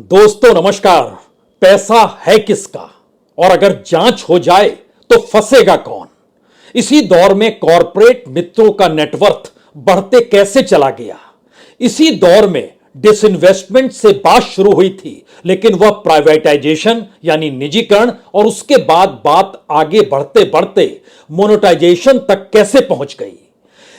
दोस्तों नमस्कार। पैसा है किसका और अगर जांच हो जाए तो फंसेगा कौन? इसी दौर में कॉरपोरेट मित्रों का नेटवर्थ बढ़ते कैसे चला गया? इसी दौर में डिसइन्वेस्टमेंट से बात शुरू हुई थी, लेकिन वह प्राइवेटाइजेशन यानी निजीकरण और उसके बाद बात आगे बढ़ते बढ़ते मोनेटाइजेशन तक कैसे पहुंच गई?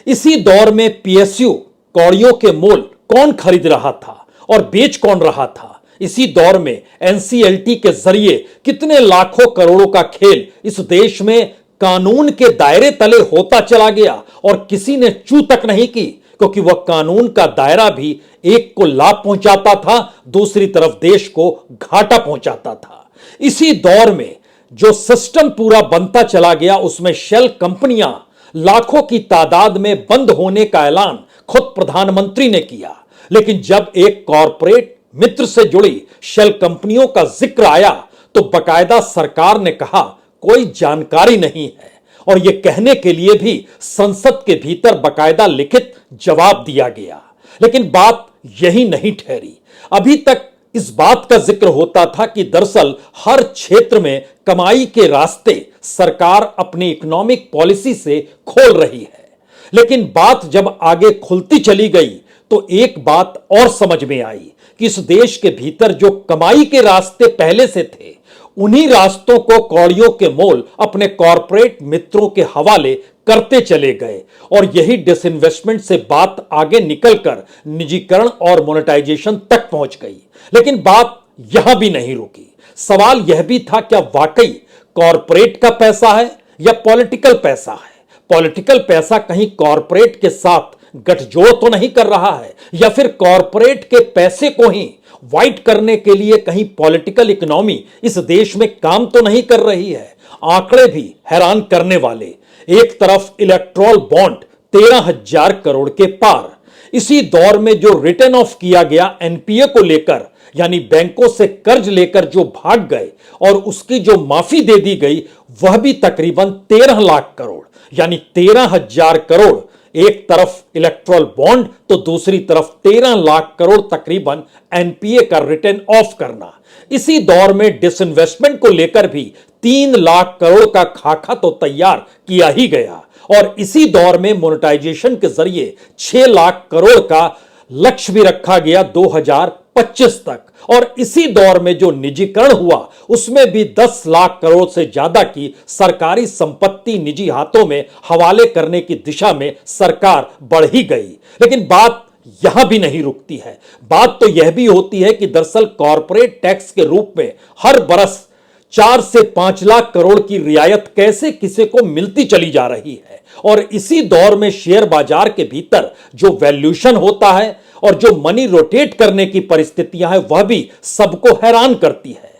इसी दौर में पीएसयू कौड़ियों के मोल कौन खरीद रहा था और बेच कौन रहा था? इसी दौर में एनसीएलटी के जरिए कितने लाखों करोड़ों का खेल इस देश में कानून के दायरे तले होता चला गया और किसी ने चू तक नहीं की, क्योंकि वह कानून का दायरा भी एक को लाभ पहुंचाता था, दूसरी तरफ देश को घाटा पहुंचाता था। इसी दौर में जो सिस्टम पूरा बनता चला गया उसमें शेल कंपनियां लाखों की तादाद में बंद होने का ऐलान खुद प्रधानमंत्री ने किया। लेकिन जब एक कॉरपोरेट मित्र से जुड़ी शेल कंपनियों का जिक्र आया तो बकायदा सरकार ने कहा कोई जानकारी नहीं है, और यह कहने के लिए भी संसद के भीतर बकायदा लिखित जवाब दिया गया। लेकिन बात यही नहीं ठहरी। अभी तक इस बात का जिक्र होता था कि दरअसल हर क्षेत्र में कमाई के रास्ते सरकार अपनी इकोनॉमिक पॉलिसी से खोल रही है। लेकिन बात जब आगे खुलती चली गई तो एक बात और समझ में आई कि इस देश के भीतर जो कमाई के रास्ते पहले से थे, उन्हीं रास्तों को कौड़ियों के मोल अपने कॉरपोरेट मित्रों के हवाले करते चले गए, और यही डिसइन्वेस्टमेंट से बात आगे निकलकर निजीकरण और मोनेटाइजेशन तक पहुंच गई। लेकिन बात यहां भी नहीं रुकी। सवाल यह भी था, क्या वाकई कॉरपोरेट का पैसा है या पॉलिटिकल पैसा है? पॉलिटिकल पैसा कहीं कॉरपोरेट के साथ गठजोड़ तो नहीं कर रहा है, या फिर कॉरपोरेट के पैसे को ही वाइट करने के लिए कहीं पॉलिटिकल इकोनॉमी इस देश में काम तो नहीं कर रही है? आंकड़े भी हैरान करने वाले। एक तरफ इलेक्ट्रॉल बॉन्ड 13,000 करोड़ के पार। इसी दौर में जो रिटर्न ऑफ किया गया एनपीए को लेकर, यानी बैंकों से कर्ज लेकर जो भाग गए और उसकी जो माफी दे दी गई, वह भी तकरीबन 13 लाख करोड़, यानी 13,000 करोड़। एक तरफ इलेक्ट्रॉल बॉन्ड तो दूसरी तरफ 13 लाख करोड़ तकरीबन एनपीए का रिटर्न ऑफ करना। इसी दौर में डिसइन्वेस्टमेंट को लेकर भी 3 लाख करोड़ का खाका तो तैयार किया ही गया, और इसी दौर में मोनेटाइजेशन के जरिए 6 लाख करोड़ का लक्ष्य भी रखा गया 2025 तक। और इसी दौर में जो निजीकरण हुआ उसमें भी 10 लाख करोड़ से ज्यादा की सरकारी संपत्ति निजी हाथों में हवाले करने की दिशा में सरकार बढ़ ही गई। लेकिन बात यहां भी नहीं रुकती है। बात तो यह भी होती है कि दरअसल कॉरपोरेट टैक्स के रूप में हर बरस 4 से 5 लाख करोड़ की रियायत कैसे किसी को मिलती चली जा रही है, और इसी दौर में शेयर बाजार के भीतर जो वैल्यूएशन होता है और जो मनी रोटेट करने की परिस्थितियां हैं, वह भी सबको हैरान करती है।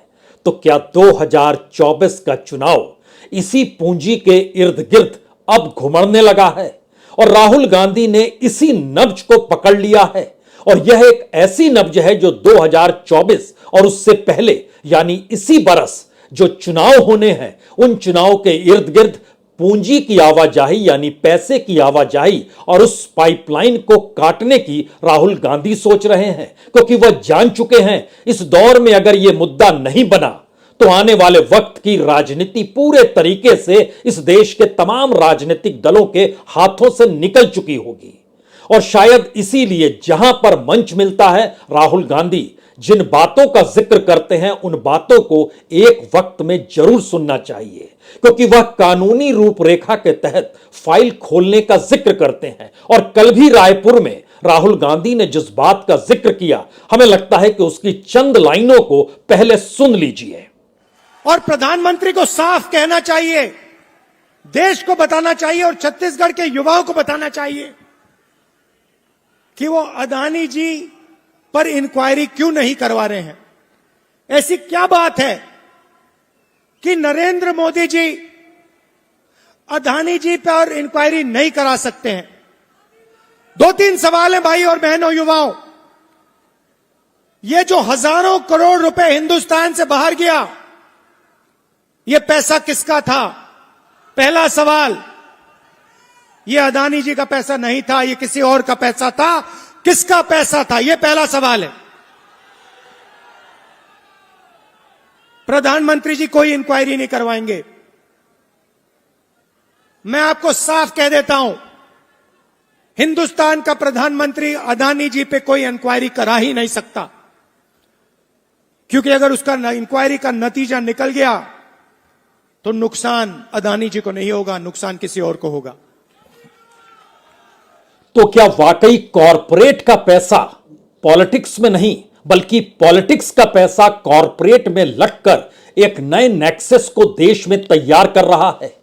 तो क्या 2024 का चुनाव इसी पूंजी के इर्द गिर्द अब घुमड़ने लगा है, और राहुल गांधी ने इसी नब्ज को पकड़ लिया है? और यह एक ऐसी नब्ज है जो 2024 और उससे पहले यानी इसी बरस जो चुनाव होने हैं, उन चुनाव के इर्द गिर्द पूंजी की आवाजाही यानी पैसे की आवाजाही और उस पाइपलाइन को काटने की राहुल गांधी सोच रहे हैं, क्योंकि वह जान चुके हैं इस दौर में अगर यह मुद्दा नहीं बना तो आने वाले वक्त की राजनीति पूरे तरीके से इस देश के तमाम राजनीतिक दलों के हाथों से निकल चुकी होगी। और शायद इसीलिए जहां पर मंच मिलता है, राहुल गांधी जिन बातों का जिक्र करते हैं उन बातों को एक वक्त में जरूर सुनना चाहिए, क्योंकि वह कानूनी रूपरेखा के तहत फाइल खोलने का जिक्र करते हैं। और कल भी रायपुर में राहुल गांधी ने जिस बात का जिक्र किया, हमें लगता है कि उसकी चंद लाइनों को पहले सुन लीजिए। और प्रधानमंत्री को साफ कहना चाहिए, देश को बताना चाहिए और छत्तीसगढ़ के युवाओं को बताना चाहिए कि वो अदानी जी पर इंक्वायरी क्यों नहीं करवा रहे हैं। ऐसी क्या बात है कि नरेंद्र मोदी जी अदानी जी पर इंक्वायरी नहीं करा सकते हैं? 2-3 सवाल हैं भाई और बहनों, युवाओं। ये जो हजारों करोड़ रुपए हिंदुस्तान से बाहर गया, ये पैसा किसका था? पहला सवाल, ये अदानी जी का पैसा नहीं था, ये किसी और का पैसा था। किसका पैसा था? ये पहला सवाल है। प्रधानमंत्री जी कोई इंक्वायरी नहीं करवाएंगे। मैं आपको साफ कह देता हूं, हिंदुस्तान का प्रधानमंत्री अदानी जी पे कोई इंक्वायरी करा ही नहीं सकता, क्योंकि अगर उसका इंक्वायरी का नतीजा निकल गया तो नुकसान अदानी जी को नहीं होगा, नुकसान किसी और को होगा। तो क्या वाकई कॉरपोरेट का पैसा पॉलिटिक्स में नहीं, बल्कि पॉलिटिक्स का पैसा कॉरपोरेट में लगकर एक नए नेक्सस को देश में तैयार कर रहा है,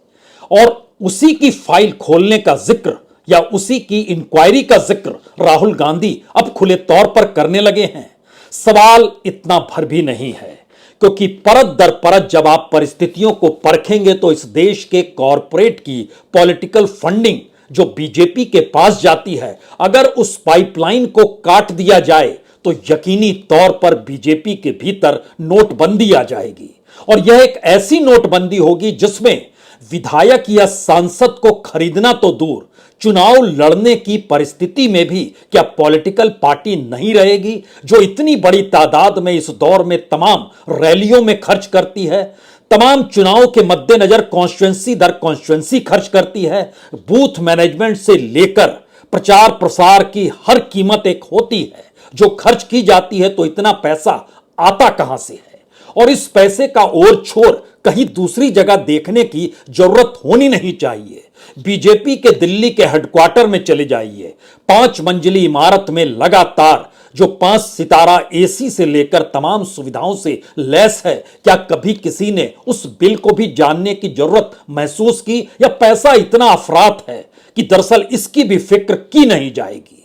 और उसी की फाइल खोलने का जिक्र या उसी की इंक्वायरी का जिक्र राहुल गांधी अब खुले तौर पर करने लगे हैं? सवाल इतना भर भी नहीं है, क्योंकि परत दर परत जब आप परिस्थितियों को परखेंगे तो इस देश के कॉरपोरेट की पॉलिटिकल फंडिंग जो बीजेपी के पास जाती है, अगर उस पाइपलाइन को काट दिया जाए तो यकीनी तौर पर बीजेपी के भीतर नोटबंदी आ जाएगी। और यह एक ऐसी नोटबंदी होगी जिसमें विधायक या सांसद को खरीदना तो दूर, चुनाव लड़ने की परिस्थिति में भी क्या पॉलिटिकल पार्टी नहीं रहेगी जो इतनी बड़ी तादाद में इस दौर में तमाम रैलियों में खर्च करती है, तमाम चुनाव के मद्देनजर कॉन्स्टिट्यूंसी दर कॉन्स्टिट्यूंसी खर्च करती है, बूथ मैनेजमेंट से लेकर प्रचार प्रसार की हर कीमत एक होती है जो खर्च की जाती है, तो इतना पैसा आता कहां से है? और इस पैसे का और छोर कहीं दूसरी जगह देखने की जरूरत होनी नहीं चाहिए। बीजेपी के दिल्ली के हेडक्वार्टर में चले जाइए, 5 मंजिली इमारत में लगातार जो 5 सितारा एसी से लेकर तमाम सुविधाओं से लैस है, क्या कभी किसी ने उस बिल को भी जानने की जरूरत महसूस की, या पैसा इतना अफरात है कि दरअसल इसकी भी फिक्र की नहीं जाएगी?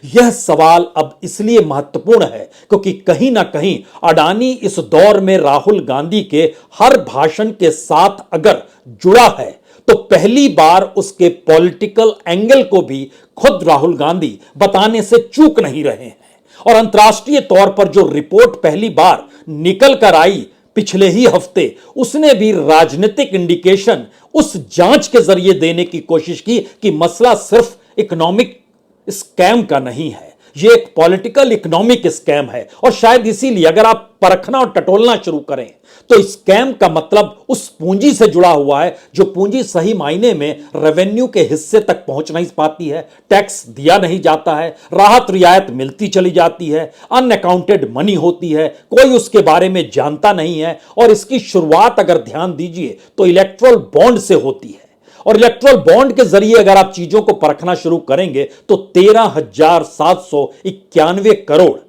यह सवाल अब इसलिए महत्वपूर्ण है क्योंकि कहीं ना कहीं अडानी इस दौर में राहुल गांधी के हर भाषण के साथ अगर जुड़ा है तो पहली बार उसके पॉलिटिकल एंगल को भी खुद राहुल गांधी बताने से चूक नहीं रहे हैं। और अंतर्राष्ट्रीय तौर पर जो रिपोर्ट पहली बार निकल कर आई पिछले ही हफ्ते, उसने भी राजनीतिक इंडिकेशन उस जांच के जरिए देने की कोशिश की कि मसला सिर्फ इकोनॉमिक स्कैम का नहीं है, यह एक पॉलिटिकल इकोनॉमिक स्कैम है। और शायद इसीलिए अगर आप परखना और टटोलना शुरू करें तो स्कैम का मतलब उस पूंजी से जुड़ा हुआ है जो पूंजी सही मायने में रेवेन्यू के हिस्से तक पहुंच नहीं पाती है, टैक्स दिया नहीं जाता है, राहत रियायत मिलती चली जाती है, अनअकाउंटेड मनी होती है, कोई उसके बारे में जानता नहीं है। और इसकी शुरुआत अगर ध्यान दीजिए तो इलेक्ट्रल बॉन्ड से होती है, और इलेक्ट्रल बॉन्ड के जरिए अगर आप चीजों को परखना शुरू करेंगे तो 13,791 करोड़,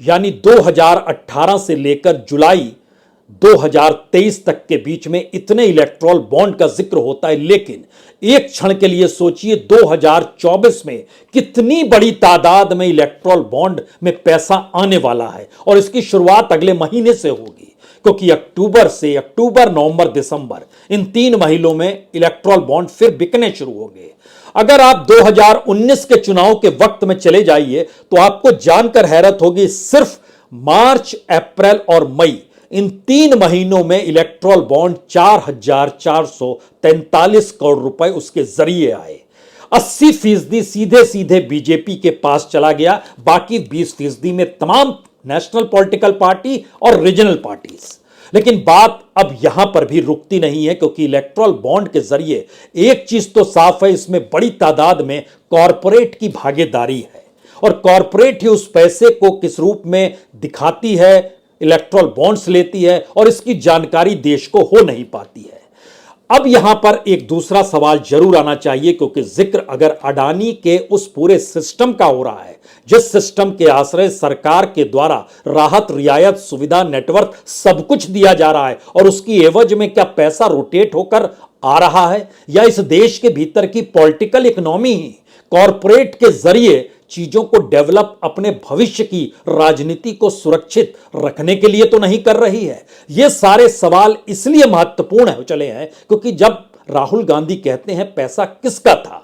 यानी 2018 से लेकर जुलाई 2023 तक के बीच में इतने इलेक्ट्रल बॉन्ड का जिक्र होता है। लेकिन एक क्षण के लिए सोचिए 2024 में कितनी बड़ी तादाद में इलेक्ट्रल बॉन्ड में पैसा आने वाला है, और इसकी शुरुआत अगले महीने से होगी, क्योंकि अक्टूबर, नवंबर, दिसंबर, इन 3 महीनों में इलेक्ट्रल बॉन्ड फिर बिकने शुरू होंगे। अगर आप 2019 के चुनाव के वक्त में चले जाइए तो आपको जानकर हैरत होगी, सिर्फ मार्च, अप्रैल और मई, इन 3 महीनों में इलेक्ट्रल बॉन्ड 4,443 करोड़ रुपए उसके जरिए आए। 80% सीधे सीधे बीजेपी के पास चला गया, बाकी 20% में तमाम नेशनल पॉलिटिकल पार्टी और रीजनल पार्टीज। लेकिन बात अब यहां पर भी रुकती नहीं है, क्योंकि इलेक्ट्रल बॉन्ड के जरिए एक चीज तो साफ है, इसमें बड़ी तादाद में कॉरपोरेट की भागीदारी है, और कॉरपोरेट ही उस पैसे को किस रूप में दिखाती है, इलेक्ट्रल बॉन्ड्स लेती है, और इसकी जानकारी देश को हो नहीं पाती है। अब यहां पर एक दूसरा सवाल जरूर आना चाहिए, क्योंकि जिक्र अगर अडानी के उस पूरे सिस्टम का हो रहा है जिस सिस्टम के आश्रय सरकार के द्वारा राहत, रियायत, सुविधा, नेटवर्क सब कुछ दिया जा रहा है, और उसकी एवज में क्या पैसा रोटेट होकर आ रहा है, या इस देश के भीतर की पॉलिटिकल इकोनॉमी ही कॉरपोरेट के जरिए चीजों को डेवलप, अपने भविष्य की राजनीति को सुरक्षित रखने के लिए तो नहीं कर रही है? ये सारे सवाल इसलिए महत्वपूर्ण है चले हैं क्योंकि जब राहुल गांधी कहते हैं पैसा किसका था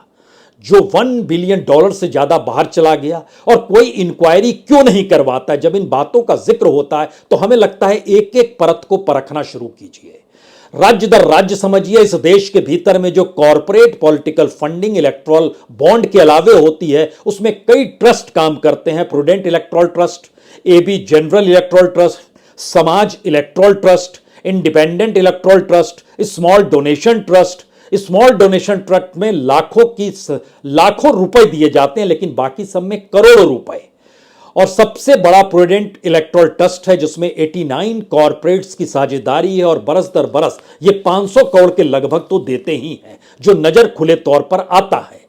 जो $1 बिलियन से ज्यादा बाहर चला गया, और कोई इंक्वायरी क्यों नहीं करवाता है, जब इन बातों का जिक्र होता है तो हमें लगता है एक एक परत को परखना शुरू कीजिए, राज्य दर राज्य समझिए। इस देश के भीतर में जो corporate political funding erectile bond के अलावे होती है, उसमें कई ट्रस्ट काम करते हैं, prudent electoral trust, AB general electoral trust, Samaj electoral trust, independent electoral trust, small donation trust. Small donation trust में लाखों रुपए दिए जाते हैं, लेकिन बाकी सब में करोड़ों रुपए। और सबसे बड़ा प्रूडेंट इलेक्टोरल ट्रस्ट है जिसमें 89 कॉरपोरेट्स की साझेदारी है और बरस दर बरस ये 500 करोड़ के लगभग तो देते ही हैं, जो नजर खुले तौर पर आता है।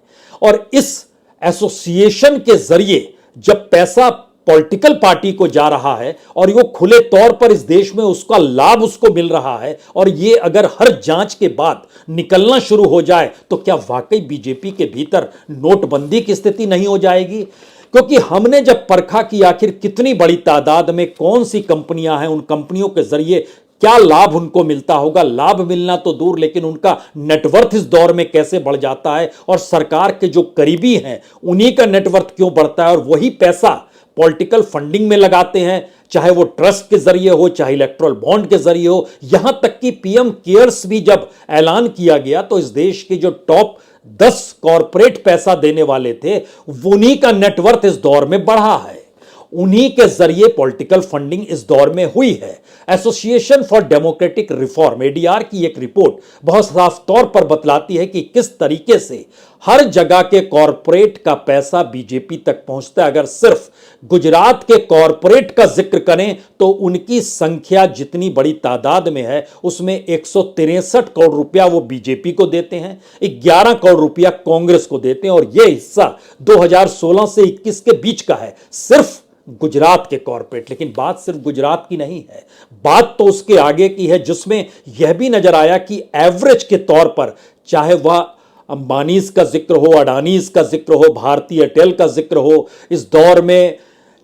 और इस एसोसिएशन के जरिए जब पैसा पॉलिटिकल पार्टी को जा रहा है और वो खुले तौर पर इस देश में उसका लाभ उसको मिल रहा है, और ये अगर हर जांच के बाद निकलना शुरू हो जाए तो क्या वाकई बीजेपी के भीतर नोटबंदी की स्थिति नहीं हो जाएगी? क्योंकि हमने जब परखा कि आखिर कितनी बड़ी तादाद में कौन सी कंपनियां हैं, उन कंपनियों के जरिए क्या लाभ उनको मिलता होगा, लाभ मिलना तो दूर, लेकिन उनका नेटवर्थ इस दौर में कैसे बढ़ जाता है, और सरकार के जो करीबी हैं उन्हीं का नेटवर्थ क्यों बढ़ता है, और वही पैसा पॉलिटिकल फंडिंग में लगाते हैं, चाहे वो ट्रस्ट के जरिए हो, चाहे इलेक्टोरल बॉन्ड के जरिए हो। यहां तक कि पीएम केयर्स भी जब ऐलान किया गया तो इस देश के जो टॉप 10 कॉरपोरेट पैसा देने वाले थे, उन्हीं का नेटवर्थ इस दौर में बढ़ा है, उन्हीं के जरिए पॉलिटिकल फंडिंग इस दौर में हुई है। Association for democratic reform ADR की एक रिपोर्ट बहुत साफ तौर पर बतलाती है कि किस तरीके से हर जगह के कॉरपोरेट का पैसा बीजेपी तक पहुंचता है। अगर सिर्फ गुजरात के कॉरपोरेट का जिक्र करें तो उनकी संख्या जितनी बड़ी तादाद में है उसमें 163 करोड़ रुपया वो बीजेपी को देते हैं, 11 करोड़ रुपया कांग्रेस को देते हैं, और यह हिस्सा 2016 से 21 के बीच का है, सिर्फ गुजरात के कॉरपोरेट। लेकिन बात सिर्फ गुजरात की नहीं है, बात तो उसके आगे की है, जिसमें यह भी नजर आया कि एवरेज के तौर पर, चाहे वह अंबानीज का जिक्र हो, अडानीज का जिक्र हो, भारती एयरटेल का जिक्र हो, इस दौर में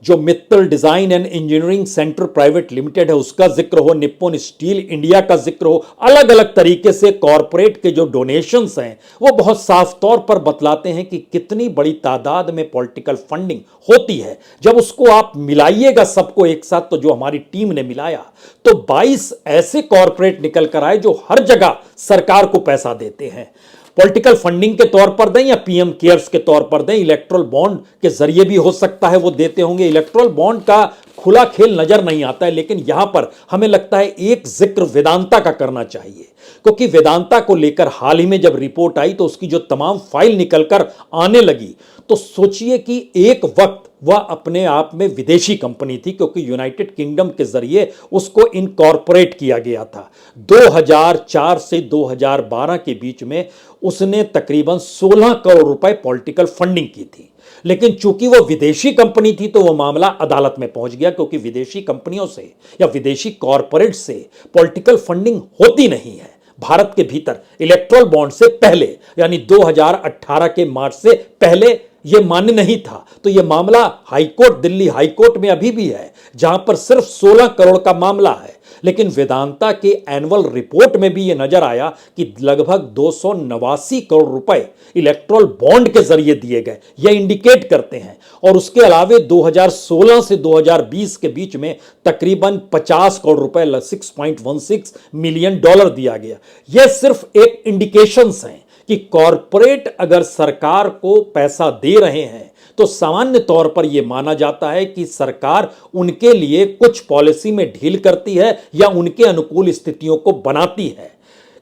जो Mittal design and engineering centre private limited है उसका जिक्र हो, निप्पॉन स्टील इंडिया का जिक्र हो, अलग अलग तरीके से कॉरपोरेट के जो डोनेशंस हैं वो बहुत साफ तौर पर बतलाते हैं कि कितनी बड़ी तादाद में पॉलिटिकल फंडिंग होती है। जब उसको आप मिलाइएगा सबको एक साथ, तो जो हमारी टीम ने मिलाया तो 22 ऐसे कॉरपोरेट निकल कर आए जो हर जगह सरकार को पैसा देते हैं, पॉलिटिकल फंडिंग के तौर पर दें या पीएम केयर्स के तौर पर दें, इलेक्टोरल बॉन्ड के जरिए भी हो सकता है वो देते होंगे। इलेक्टोरल बॉन्ड का खुला खेल नजर नहीं आता है, लेकिन यहां पर हमें लगता है एक जिक्र वेदांता का करना चाहिए, क्योंकि वेदांता को लेकर हाल ही में जब रिपोर्ट आई तो उसकी जो तमाम फाइल निकलकर आने लगी, तो सोचिए कि एक वक्त वह अपने आप में विदेशी कंपनी थी, क्योंकि यूनाइटेड किंगडम के जरिए उसको इनकॉर्पोरेट किया गया था। 2004 से 2012 के बीच में उसने तकरीबन 16 करोड़ रुपए पॉलिटिकल फंडिंग की थी, लेकिन चूंकि वह विदेशी कंपनी थी तो वह मामला अदालत में पहुंच गया, क्योंकि विदेशी कंपनियों से या विदेशी कॉरपोरेट से पॉलिटिकल फंडिंग होती नहीं है। भारत के भीतर इलेक्टोरल बॉन्ड से पहले, यानी 2018 के मार्च से पहले यह मान्य नहीं था। तो यह मामला हाईकोर्ट, दिल्ली हाईकोर्ट में अभी भी है, जहां पर सिर्फ 16 करोड़ का मामला है। लेकिन वेदांता के एनुअल रिपोर्ट में भी यह नजर आया कि लगभग 289 करोड़ रुपए इलेक्टोरल बॉन्ड के जरिए दिए गए, यह इंडिकेट करते हैं। और उसके अलावे 2016 से 2020 के बीच में तकरीबन 50 करोड़ रुपए, 6.16 मिलियन डॉलर दिया गया। यह सिर्फ एक इंडिकेशंस हैं कि कॉरपोरेट अगर सरकार को पैसा दे रहे हैं तो सामान्य तौर पर यह माना जाता है कि सरकार उनके लिए कुछ पॉलिसी में ढील करती है या उनके अनुकूल स्थितियों को बनाती है।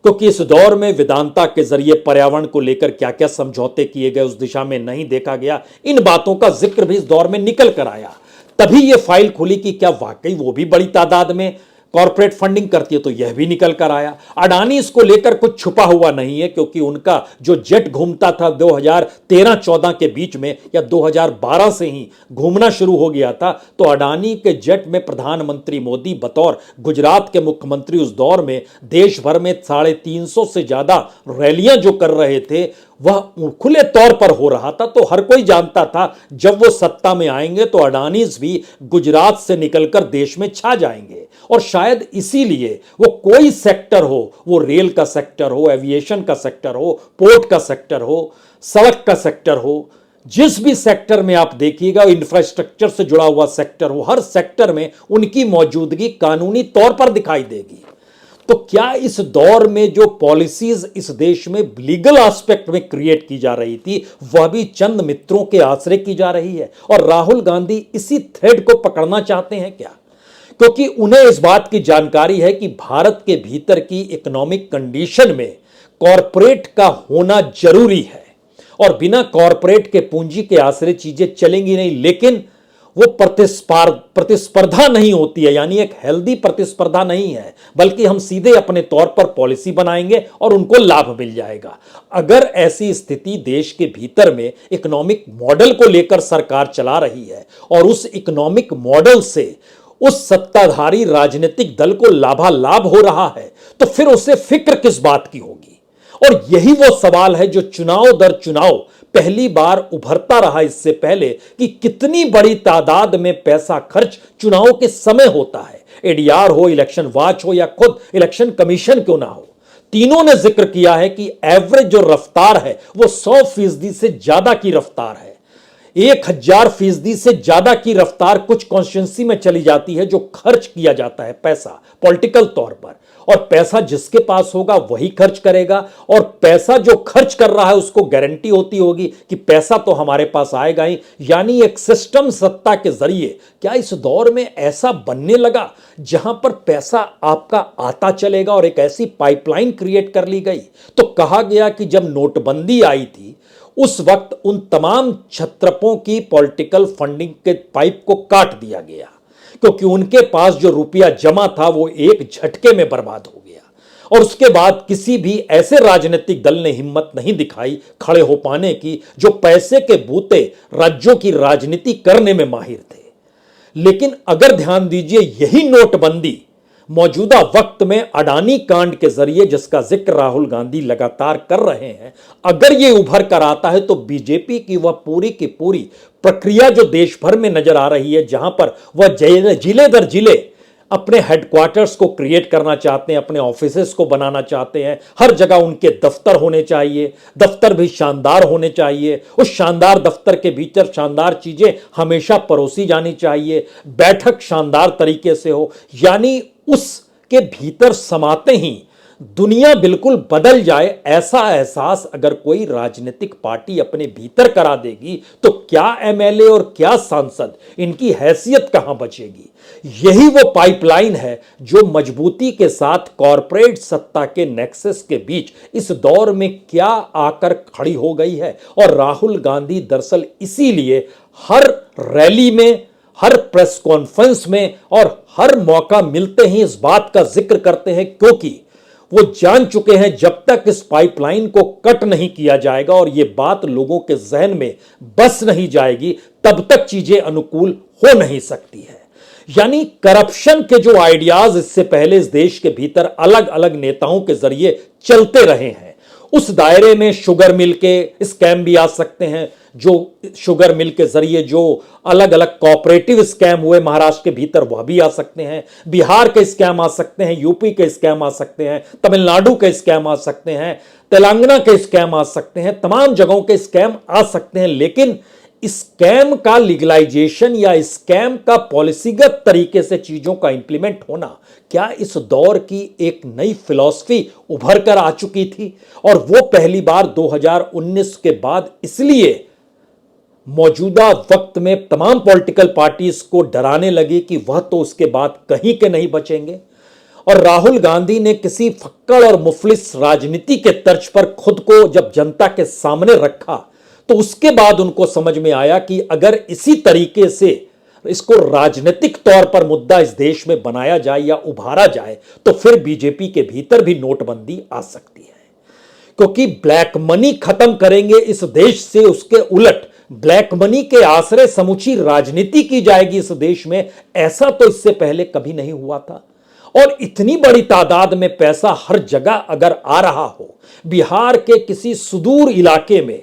क्योंकि इस दौर में वेदांता के जरिए पर्यावरण को लेकर क्या क्या समझौते किए गए उस दिशा में नहीं देखा गया, इन बातों का जिक्र भी इस दौर में निकल कर आया। तभी यह फाइल खुली कि क्या वाकई वो भी बड़ी तादाद में कॉर्पोरेट फंडिंग करती है, तो यह भी निकल कर आया। अडानी इसको लेकर कुछ छुपा हुआ नहीं है, क्योंकि उनका जो जेट घूमता था 2013-14 के बीच में या 2012 से ही घूमना शुरू हो गया था, तो अडानी के जेट में प्रधानमंत्री मोदी बतौर गुजरात के मुख्यमंत्री उस दौर में देश भर में 350 से ज्यादा रैलियां जो कर रहे थे वह खुले तौर पर हो रहा था। तो हर कोई जानता था जब वो सत्ता में आएंगे तो अडानीज भी गुजरात से निकलकर देश में छा जाएंगे। और शायद इसीलिए वो कोई सेक्टर हो, वो रेल का सेक्टर हो, एविएशन का सेक्टर हो, पोर्ट का सेक्टर हो, सड़क का सेक्टर हो, जिस भी सेक्टर में आप देखिएगा, इंफ्रास्ट्रक्चर से जुड़ा हुआ सेक्टर हो, हर सेक्टर में उनकी मौजूदगी कानूनी तौर पर दिखाई देगी। तो क्या इस दौर में जो पॉलिसीज इस देश में लीगल एस्पेक्ट में क्रिएट की जा रही थी वह भी चंद मित्रों के आश्रय की जा रही है? और राहुल गांधी इसी थ्रेड को पकड़ना चाहते हैं क्या? क्योंकि उन्हें इस बात की जानकारी है कि भारत के भीतर की इकोनॉमिक कंडीशन में कॉरपोरेट का होना जरूरी है और बिना कॉरपोरेट के पूंजी के आश्रय चीजें चलेंगी नहीं। लेकिन वो प्रतिस्पर्धा नहीं होती है, यानी एक हेल्दी प्रतिस्पर्धा नहीं है, बल्कि हम सीधे अपने तौर पर पॉलिसी बनाएंगे और उनको लाभ मिल जाएगा। अगर ऐसी स्थिति देश के भीतर में इकोनॉमिक मॉडल को लेकर सरकार चला रही है और उस इकोनॉमिक मॉडल से उस सत्ताधारी राजनीतिक दल को लाभालाभ हो रहा है, तो फिर उसे फिक्र किस बात की होगी। और यही वो सवाल है जो चुनाव दर चुनाव पहली बार उभरता रहा इससे पहले कि कितनी बड़ी तादाद में पैसा खर्च चुनाव के समय होता है। एडीआर हो, इलेक्शन वॉच हो या खुद इलेक्शन कमीशन क्यों ना हो, तीनों ने जिक्र किया है कि एवरेज जो रफ्तार है वो 100% से ज्यादा की रफ्तार है। 1000% से ज्यादा की रफ्तार कुछ कॉन्स्टिट्यूंसी में चली जाती है जो खर्च किया जाता है पैसा पॉलिटिकल तौर पर, और पैसा जिसके पास होगा वही खर्च करेगा, और पैसा जो खर्च कर रहा है उसको गारंटी होती होगी कि पैसा तो हमारे पास आएगा ही। यानी एक सिस्टम सत्ता के जरिए क्या इस दौर में ऐसा बनने लगा जहां पर पैसा आपका आता चलेगा और एक ऐसी पाइपलाइन क्रिएट कर ली गई। तो कहा गया कि जब नोटबंदी आई थी उस वक्त उन तमाम क्षत्रपों की पॉलिटिकल फंडिंग के पाइप को काट दिया गया, क्योंकि उनके पास जो रुपया जमा था वो एक झटके में बर्बाद हो गया। और उसके बाद किसी भी ऐसे राजनीतिक दल ने हिम्मत नहीं दिखाई खड़े हो पाने की जो पैसे के बूते राज्यों की राजनीति करने में माहिर थे। लेकिन अगर ध्यान दीजिए, यही नोटबंदी मौजूदा वक्त में अडानी कांड के जरिए, जिसका जिक्र राहुल गांधी लगातार कर रहे हैं, अगर यह उभर कर आता है तो बीजेपी की वह पूरी की पूरी प्रक्रिया जो देश भर में नजर आ रही है, जहां पर वह जिले दर जिले अपने हेडक्वार्टर्स को क्रिएट करना चाहते हैं, अपने ऑफिसेस को बनाना चाहते हैं, हर जगह उनके दफ्तर होने चाहिए, दफ्तर भी शानदार होने चाहिए, उस शानदार दफ्तर के भीतर शानदार चीजें हमेशा परोसी जानी चाहिए, बैठक शानदार तरीके से हो, यानी उसके भीतर समाते ही दुनिया बिल्कुल बदल जाए, ऐसा एहसास अगर कोई राजनीतिक पार्टी अपने भीतर करा देगी तो क्या एमएलए और क्या सांसद, इनकी हैसियत कहां बचेगी। यही वो पाइपलाइन है जो मजबूती के साथ कॉरपोरेट सत्ता के नेक्सस के बीच इस दौर में क्या आकर खड़ी हो गई है। और राहुल गांधी दरअसल इसीलिए हर रैली में, हर प्रेस कॉन्फ्रेंस में और हर मौका मिलते ही इस बात का जिक्र करते हैं, क्योंकि वो जान चुके हैं जब तक इस पाइपलाइन को कट नहीं किया जाएगा और ये बात लोगों के जहन में बस नहीं जाएगी, तब तक चीजें अनुकूल हो नहीं सकती है। यानी करप्शन के जो आइडियाज इससे पहले इस देश के भीतर अलग अलग नेताओं के जरिए चलते रहे हैं, उस दायरे में शुगर मिल के स्कैम भी आ सकते हैं, जो शुगर मिल के जरिए जो अलग अलग कोऑपरेटिव स्कैम हुए महाराष्ट्र के भीतर वह भी आ सकते हैं, बिहार के स्कैम आ सकते हैं, यूपी के स्कैम आ सकते हैं, तमिलनाडु के स्कैम आ सकते हैं, तेलंगाना के स्कैम आ सकते हैं, तमाम जगहों के स्कैम आ सकते हैं। लेकिन स्कैम का लीगलाइजेशन या स्कैम का पॉलिसीगत तरीके से चीजों का इंप्लीमेंट होना, क्या इस दौर की एक नई फिलॉसफी उभर कर आ चुकी थी। और वो पहली बार 2019 के बाद इसलिए मौजूदा वक्त में तमाम पॉलिटिकल पार्टीज को डराने लगी कि वह तो उसके बाद कहीं के नहीं बचेंगे। और राहुल गांधी ने किसी फक्कड़ और मुफलिस राजनीति के तर्ज पर खुद को जब जनता के सामने रखा, तो उसके बाद उनको समझ में आया कि अगर इसी तरीके से इसको राजनीतिक तौर पर मुद्दा इस देश में बनाया जाए या उभारा जाए तो फिर बीजेपी के भीतर भी नोटबंदी आ सकती है, क्योंकि ब्लैक मनी खत्म करेंगे इस देश से, उसके उलट ब्लैक मनी के आश्रय समूची राजनीति की जाएगी इस देश में। ऐसा तो इससे पहले कभी नहीं हुआ था। और इतनी बड़ी तादाद में पैसा हर जगह अगर आ रहा हो, बिहार के किसी सुदूर इलाके में,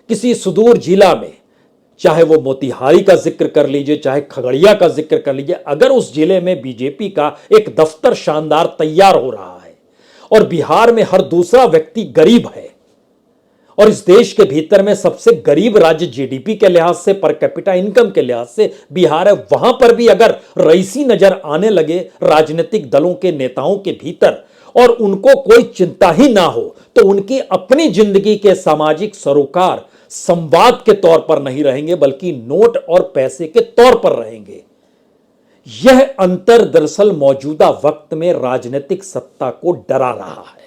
किसी सुदूर जिला में, चाहे वो मोतिहारी का जिक्र कर लीजिए, चाहे खगड़िया का जिक्र कर लीजिए, अगर उस जिले में बीजेपी का एक दफ्तर शानदार तैयार हो रहा है और बिहार में हर दूसरा व्यक्ति गरीब है और इस देश के भीतर में सबसे गरीब राज्य जीडीपी के लिहाज से, पर कैपिटा इनकम के लिहाज से बिहार है, वहां पर भी अगर रईसी नजर आने लगे राजनीतिक दलों के नेताओं के भीतर और उनको कोई चिंता ही ना हो, तो उनकी अपनी जिंदगी के सामाजिक सरोकार संवाद के तौर पर नहीं रहेंगे बल्कि नोट और पैसे के तौर पर रहेंगे। यह अंतर दरअसल मौजूदा वक्त में राजनीतिक सत्ता को डरा रहा है,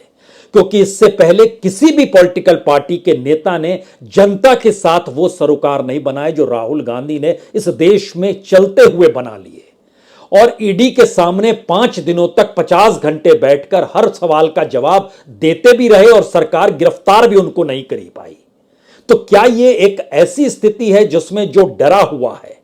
क्योंकि इससे पहले किसी भी पॉलिटिकल पार्टी के नेता ने जनता के साथ वो सरोकार नहीं बनाए जो राहुल गांधी ने इस देश में चलते हुए बना लिए, और ईडी के सामने 5 दिनों तक 50 घंटे बैठकर हर सवाल का जवाब देते भी रहे और सरकार गिरफ्तार भी उनको नहीं करी पाई। तो क्या यह एक ऐसी स्थिति है जिसमें जो डरा हुआ है,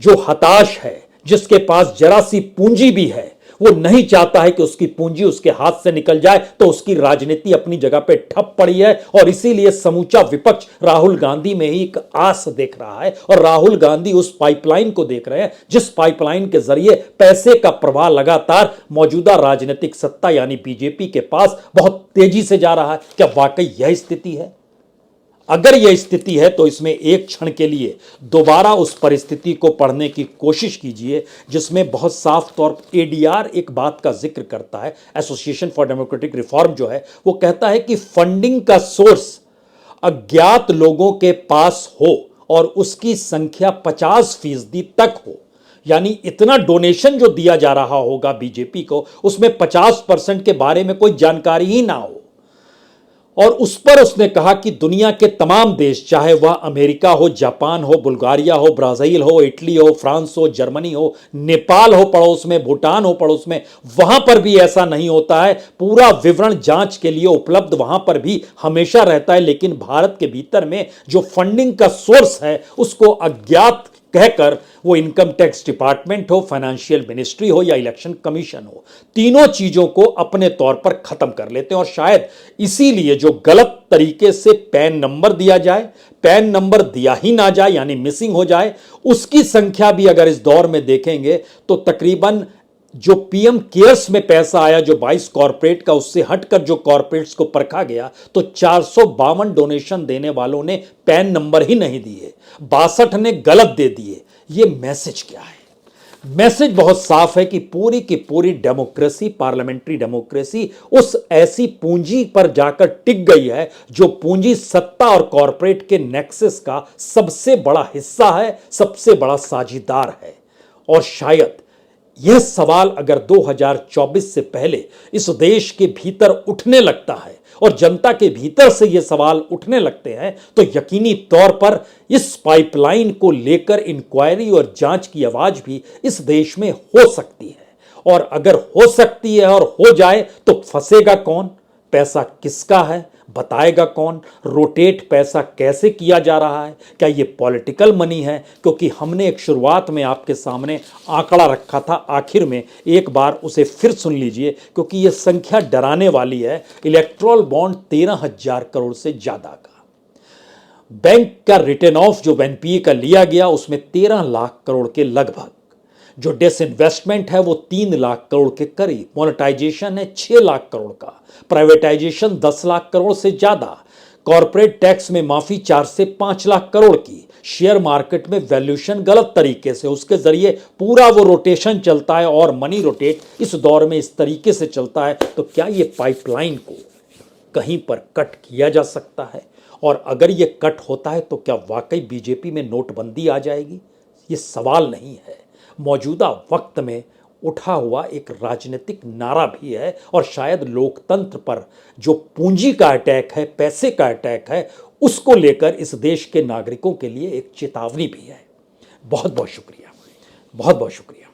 जो हताश है, जिसके पास जरा सी पूंजी भी है, वो नहीं चाहता है कि उसकी पूंजी उसके हाथ से निकल जाए, तो उसकी राजनीति अपनी जगह पे ठप पड़ी है और इसीलिए समूचा विपक्ष राहुल गांधी में ही एक आस देख रहा है और राहुल गांधी उस पाइपलाइन को देख रहे हैं जिस पाइपलाइन के जरिए पैसे का प्रवाह लगातार मौजूदा राजनीतिक सत्ता यानी बीजेपी के पास बहुत तेजी से जा रहा है। क्या वाकई यह स्थिति है? अगर यह स्थिति है तो इसमें एक क्षण के लिए दोबारा उस परिस्थिति को पढ़ने की कोशिश कीजिए जिसमें बहुत साफ तौर पर एडीआर एक बात का जिक्र करता है, एसोसिएशन फॉर डेमोक्रेटिक रिफॉर्म जो है वो कहता है कि फंडिंग का सोर्स अज्ञात लोगों के पास हो और उसकी संख्या 50% तक हो, यानी इतना डोनेशन जो दिया जा रहा होगा बीजेपी को उसमें 50% के बारे में कोई जानकारी ही ना हो। और उस पर उसने कहा कि दुनिया के तमाम देश, चाहे वह अमेरिका हो, जापान हो, बुल्गारिया हो, ब्राजील हो, इटली हो, फ्रांस हो, जर्मनी हो, नेपाल हो पड़ोस में, भूटान हो पड़ोस में, वहां पर भी ऐसा नहीं होता है। पूरा विवरण जांच के लिए उपलब्ध वहां पर भी हमेशा रहता है, लेकिन भारत के भीतर में जो फंडिंग का सोर्स है उसको अज्ञात कहकर वो इनकम टैक्स डिपार्टमेंट हो, फाइनेंशियल मिनिस्ट्री हो या इलेक्शन कमीशन हो, तीनों चीजों को अपने तौर पर खत्म कर लेते हैं। और शायद इसीलिए जो गलत तरीके से पैन नंबर दिया जाए, पैन नंबर दिया ही ना जाए यानी मिसिंग हो जाए, उसकी संख्या भी अगर इस दौर में देखेंगे तो तकरीबन जो पीएम केयर्स में पैसा आया जो 22 कॉर्पोरेट का, उससे हटकर जो कॉर्पोरेट्स को परखा गया तो 452 डोनेशन देने वालों ने पैन नंबर ही नहीं दिए, 62 ने गलत दे दिए। ये मैसेज क्या है? मैसेज बहुत साफ है कि पूरी की पूरी डेमोक्रेसी, पार्लियामेंट्री डेमोक्रेसी उस ऐसी पूंजी पर जाकर टिक गई है जो पूंजी सत्ता और कॉर्पोरेट के नेक्सस का सबसे बड़ा हिस्सा है, सबसे बड़ा साझीदार है। और शायद यह सवाल अगर 2024 से पहले इस देश के भीतर उठने लगता है और जनता के भीतर से यह सवाल उठने लगते हैं तो यकीनी तौर पर इस पाइपलाइन को लेकर इंक्वायरी और जांच की आवाज भी इस देश में हो सकती है। और अगर हो सकती है और हो जाए तो फंसेगा कौन, पैसा किसका है, बताएगा कौन, रोटेट पैसा कैसे किया जा रहा है, क्या ये पॉलिटिकल मनी है? क्योंकि हमने एक शुरुआत में आपके सामने आंकड़ा रखा था, आखिर में एक बार उसे फिर सुन लीजिए क्योंकि ये संख्या डराने वाली है। इलेक्ट्रल बॉन्ड 13,000 करोड़ से ज्यादा का, बैंक का रिटर्न ऑफ जो एनपीए का लिया गया उसमें 13 लाख करोड़ के लगभग, जो डिसइन्वेस्टमेंट है वो 3 लाख करोड़ के करीब, मोनेटाइजेशन है 6 लाख करोड़ का, प्राइवेटाइजेशन 10 लाख करोड़ से ज्यादा, कॉर्पोरेट टैक्स में माफी 4 से 5 लाख करोड़ की, शेयर मार्केट में वैल्यूएशन गलत तरीके से, उसके जरिए पूरा वो रोटेशन चलता है और मनी रोटेट इस दौर में इस तरीके से चलता है। तो क्या ये पाइपलाइन को कहीं पर कट किया जा सकता है? और अगर ये कट होता है तो क्या वाकई बीजेपी में नोटबंदी आ जाएगी? ये सवाल नहीं है, मौजूदा वक्त में उठा हुआ एक राजनीतिक नारा भी है और शायद लोकतंत्र पर जो पूंजी का अटैक है, पैसे का अटैक है, उसको लेकर इस देश के नागरिकों के लिए एक चेतावनी भी है। बहुत बहुत शुक्रिया, बहुत बहुत शुक्रिया।